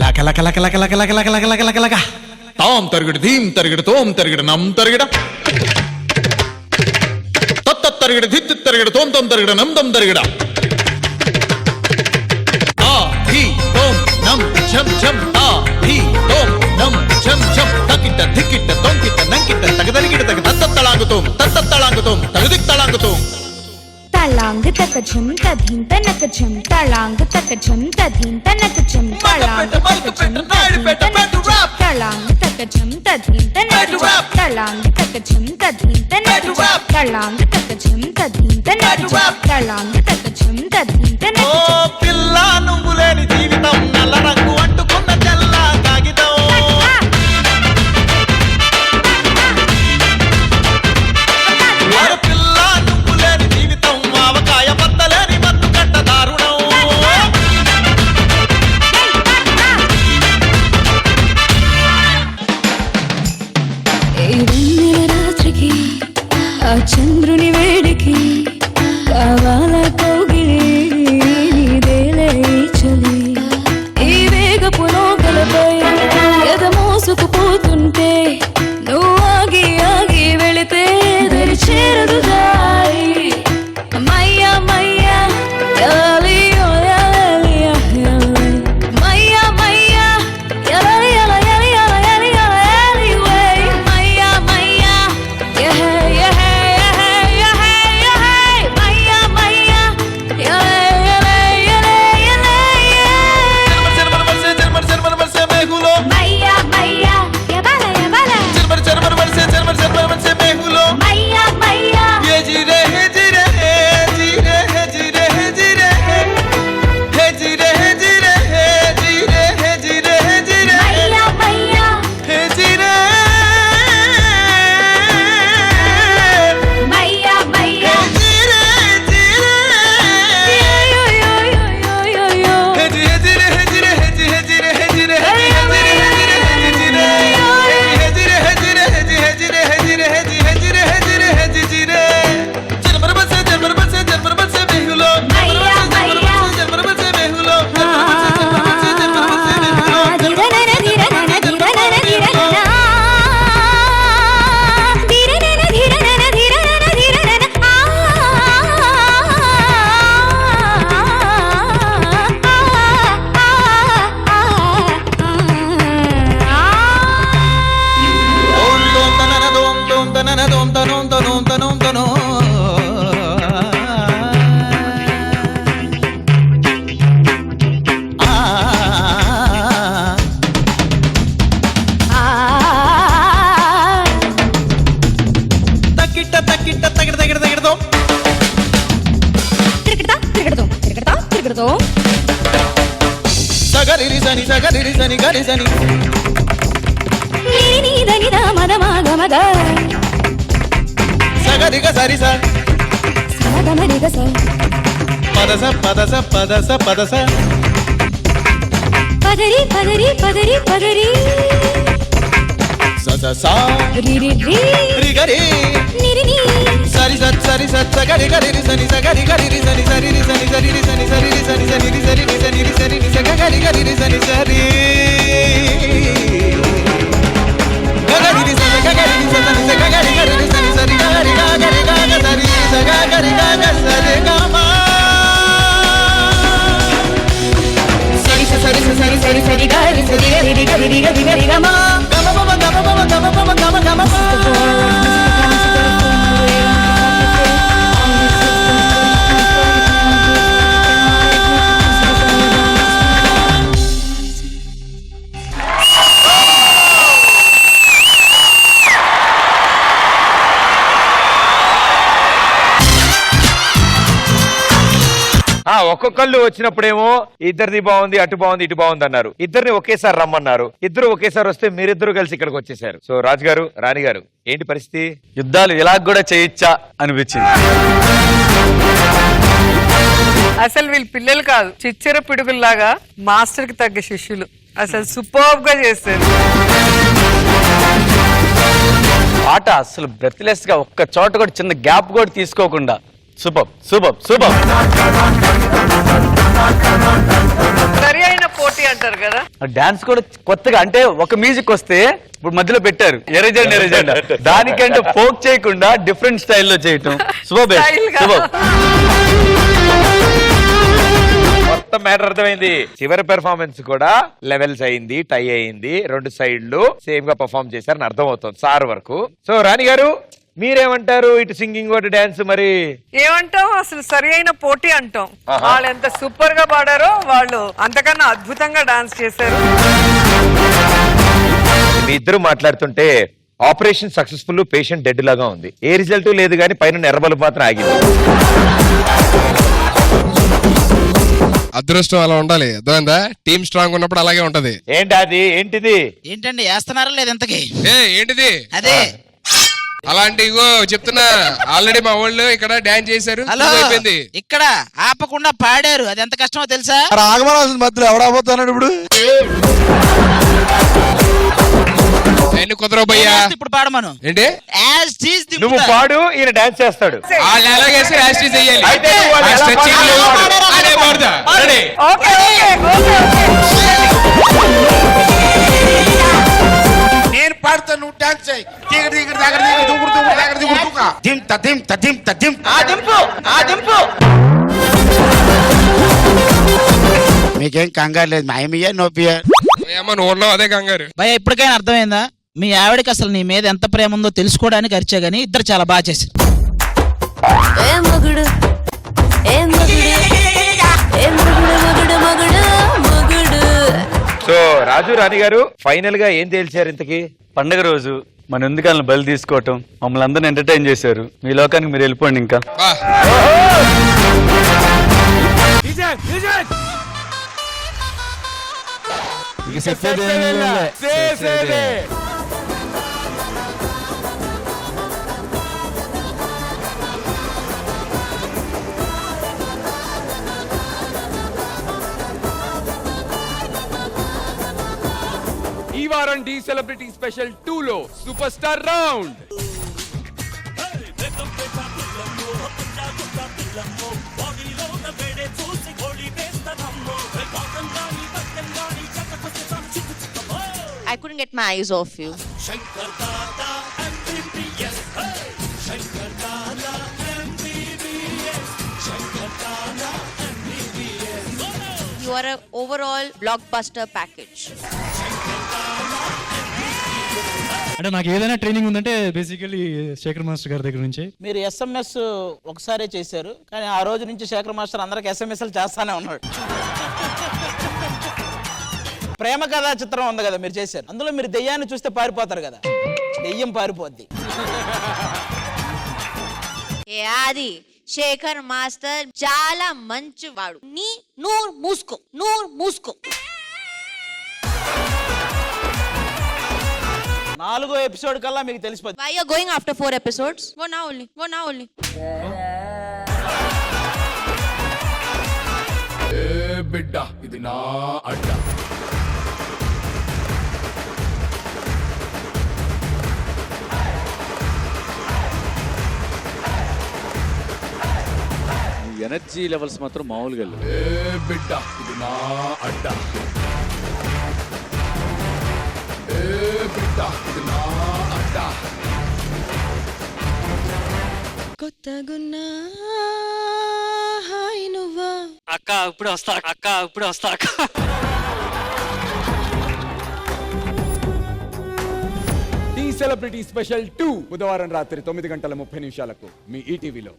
లక లక లక లక లక లక లక లక లక లక లక తాం తరిగిడ ధీం తరిగిడ తోం తరిగిడ నం తరిగిడ తత్త తరిగిడ ధిత్ తరిగిడ తోం తోం తరిగిడ నం తం తరిగిడ తా ధీ తోం నం ఝం ఝం తా ధీ తోం నం ఝం ఝం తకిట ధికిట తొంకిట నంకిట తగదరిగిడ తగ తత్తలాంగుతోం తత్తలాంగుతోం తగదిత్తలాంగుతోం तलांग तक झम तधीं तनक झम तलांग तक झम तधीं तनक झम तलांग तक झम तलांग तक झम तधीं तनक तलांग तक झम तधीं तनक तलांग तक झम तधीं तनक तलांग तक झम तधीं तनक ओ पिल्ला नुंगुलेनी जीविతం నల్ల రంగు అంటుకున్న తెల్ల కాగితం ఓ పిల్లా నుంగులేని జీవితం ఆవకాయ బద్దలేని మత్తు కట్ట దారుణం రాత్రికి ఆ చంద్రుని వేడికి కావాల కోగిలి నీదేలే చలి ఈ వేగపు నౌకలపై ఎద మోసుకుపోతుంటే నువ్వు ఆగి ఆగి వెళితే దరి చేరదు దారి మయ్యా మయ్యా ఎలాలి ఎలాలి ఎలాలి మయ్యా మయ్యా ఎలాలి ఎలాలి ఎలాలి ఎలాలి ఎలాలి వై మయ్యా మయ్యా యహే యహే యహే యహే యహే మయ్యా మయ్యా ఎలాలి ఎలాలి ఎలాలి చర్మర్ వర్సే మేఘులో మయ్యా మయ్యా యబల యబల చర్మర్ వర్సే మేఘులో మయ్యా మయ్యా ये जीरे है जीरे है जीरे है जीरे है जीरे है है जीरे है जीरे है जीरे है जीरे है जीरे మయ్యా మయ్యా है जीरे మయ్యా మయ్యా है जीरे जीरे యో యో యో యో యో है जीरे है जीरे है जीरे है जीरे है जीरे है जीरे है जीरे है जीरे है जीरे है जीरे है जीरे है जीरे है जीरे है जीरे है जीरे है जीरे है जीरे जन्मर बसे बेहुलो మయ్యా మయ్యా जन्मर बसे बेहुलो ధిరనన ధిరనన ధిరనన ధిరనన ధిరనన ధిరనన ధిరనన ధిరనన తిరగడతా తిరగడతో తిరగడతా తిరగడతో సగరిసని గరిసని నీని దని మద మగ మగ సగరిగ సరిస మగ మరిగ స పదస పదస పదస పదస పదరి పదరి పదరి పదరి సస సా రి రిగరి నిరిని సరి సత్ సగరి గరి సని సగరి గరి సని సరి సని సరి సని సరి సని సని సరి సని సరి సగరి గరి సని సరి గగరి సని గగరి సని సగరి గరి సని సరి గగరి గగరి గగ సరి సగరి గగ సరి గమ సరి సరి సరి సరి సరి గరి సరి గరి గరి గరి గరి గమ గమ గమ గమ గమ గమ గమ గమ గమ ఒక్కొక్కళ్ళు వచ్చినప్పుడేమో ఇద్దరిది బాగుంది అటు బాగుంది ఇటు బాగుంది అన్నారు. ఇద్దరిని ఒకేసారి రమ్మన్నారు. ఇద్దరు ఒకేసారి వస్తే మీరిద్దరు కలిసి ఇక్కడికి వచ్చేసారు. సో రాజుగారు, రాణి గారు, ఏంటి పరిస్థితి? యుద్ధాలు ఇలా కూడా చేయొచ్చా అనిపించింది. అసలు వీళ్ళు పిల్లలు కాదు, చిచ్చర పిడుగుల్లాగా మాస్టర్ కి తగ్గ శిష్యులు. అసలు సూపర్ గా చేస్తారు. ఆట అసలు బ్రెత్లెస్ గా ఒక్క చోట కూడా చిన్న గ్యాప్ కూడా తీసుకోకుండా సూపర్ సూపర్ సూపర్. సరి అయిన పోటీ అంటారు కదా, డాన్స్ కూడా కొత్తగా అంటే ఒక మ్యూజిక్ వస్తే ఇప్పుడు మధ్యలో పెట్టారు ఎరజెండా దానికంటే ఫోక్ చేయకుండా డిఫరెంట్ స్టైల్లో చేయటం శుభ Style గా. మొత్తం మ్యాటర్ అర్థమైంది. చివరి పెర్ఫార్మెన్స్ కూడా లెవెల్స్ అయింది, టై అయింది, రెండు సైడ్లు సేమ్ గా పర్ఫార్మ్ చేశారని అర్థం అవుతుంది సార్ వరకు. సో రాణి గారు మీరేమంటారు? ఇటు సింగింగ్ ఒకటి డాన్స్, మరి ఏమంటాం, అసలు సరి అయిన పోటీ అంటాం. వాళ్ళు ఎంత సూపర్ గా పాడారో వాళ్ళు అంతకన్నా అద్భుతంగా డాన్స్ చేశారు. మీ ఇద్దరు మాట్లాడుతుంటే ఆపరేషన్ సక్సెస్ఫుల్, పేషెంట్ డెడ్ లాగా ఉంది. ఏ రిజల్ట్ లేదు కానీ పైన ఎర్రబల్బు మాత్రం ఆగింది. అదృష్టం అలా ఉండాలి, అర్థమైందా? టీమ్ స్ట్రాంగ్ ఉన్నప్పుడు అలాగే ఉంటది. ఏంటి అది? ఏంటిది? ఏంటండి వేస్తున్నారా లేదు ఇంతకి? ఏంటిది అదే అలాంటి ఇగో చెప్తున్నా, ఆల్రెడీ మా వాళ్ళు ఇక్కడ డాన్స్ చేశారు, హలో అయిపోయింది. ఇక్కడ ఆపకుండా పాడారు, అది ఎంత కష్టమో తెలుసా? రాగమరాజు మధ్యలో ఎవడబోతున్నాడు ఇప్పుడు? ఎన్ని కుదరబోయ్యా ఇప్పుడు పాడమను. ఏంటి As it is దింపుతా. నువ్వు పాడు, ఈయన డాన్స్ చేస్తాడు. వాళ్ళు ఎలాగేసి యాస్టీ చెయ్యాలి. అయితే నువ్వు వాళ్ళు ఎలా పాడాలో అదే పాడుతా. రెడీ? ఓకే ఓకే ఓకే నేను పాడుతా, నువ్వు డాన్స్ చేయి. దిగ దిగ దగ్గర దిగ దూకుడు దూకుడు దగ్గర దిగుడు దూక దిం తదిం తదిం తదిం దింపు మీకేం కంగారు లేదు, మాయమియ్యా నోపియా. ఏమో నువ్వు ఉన్నావు అదే కంగారు. భయ ఇప్పటికైనా అర్థమైందా? మీ ఆవిడకి అసలు నీ మీద ఎంత ప్రేమ ఉందో తెలుసుకోవడానికి అరిచా గానీ ఇద్దరు చాలా బాగా చేశారు. సో రాజు రాణి గారు ఫైనల్ గా ఏం తేల్చారు ఇంతకి? పండగ రోజు మన ఎందుకని బలి తీసుకోవటం, మమ్మల్ని అందరిని ఎంటర్టైన్ చేశారు. మీ లోకానికి మీరు వెళ్ళిపోండి. ఇంకా బా. ఈ వారం డి సెలబ్రిటీ స్పెషల్ 2 లో super star round. I couldn't get my eyes off you. You are an overall blockbuster package. అంటే నాకు ఏదైనా ట్రైనింగ్ ఉందంటే బేసికలీ శేఖర్ మాస్టర్ గారి దగ్గర నుంచి. మీరు SMS ఒకసారే చేశారు, కానీ ఆ రోజు నుంచి శేఖర్ మాస్టర్ అందరికి SMSలు చేస్తానే ఉన్నాడు. ప్రేమ కథా చిత్రం ఉంది కదా మీరు చేశారు, అందులో మీరు దెయ్యాన్ని చూస్తే పారిపోతారు కదా, దెయ్యం పారిపోద్ది. అది శేఖర్ మాస్టర్ చాలా మంచివాడు. నీ నూరు మూసుకో. 4వ ఎపిసోడ్ కల్లా మీకు తెలిసిపోద్ది. Why you are going after 4 episodes? Go now only. బిడ్డ ఇది నా అడ్డ. ఎనర్జీ లెవెల్స్ మాత్రం మామూలుగా బిడ్డ ఇది నా అడ్డ. బిడ్డ ఇది నా అడ్డ. కొత్తగున్నా హాయ్ నువ్వా అక్క ఇప్పుడు వస్తా డి సెలబ్రిటీ స్పెషల్ 2 బుధవారం రాత్రి 9 గంటల 30 నిమిషాలకు మీ ఈటీవీలో.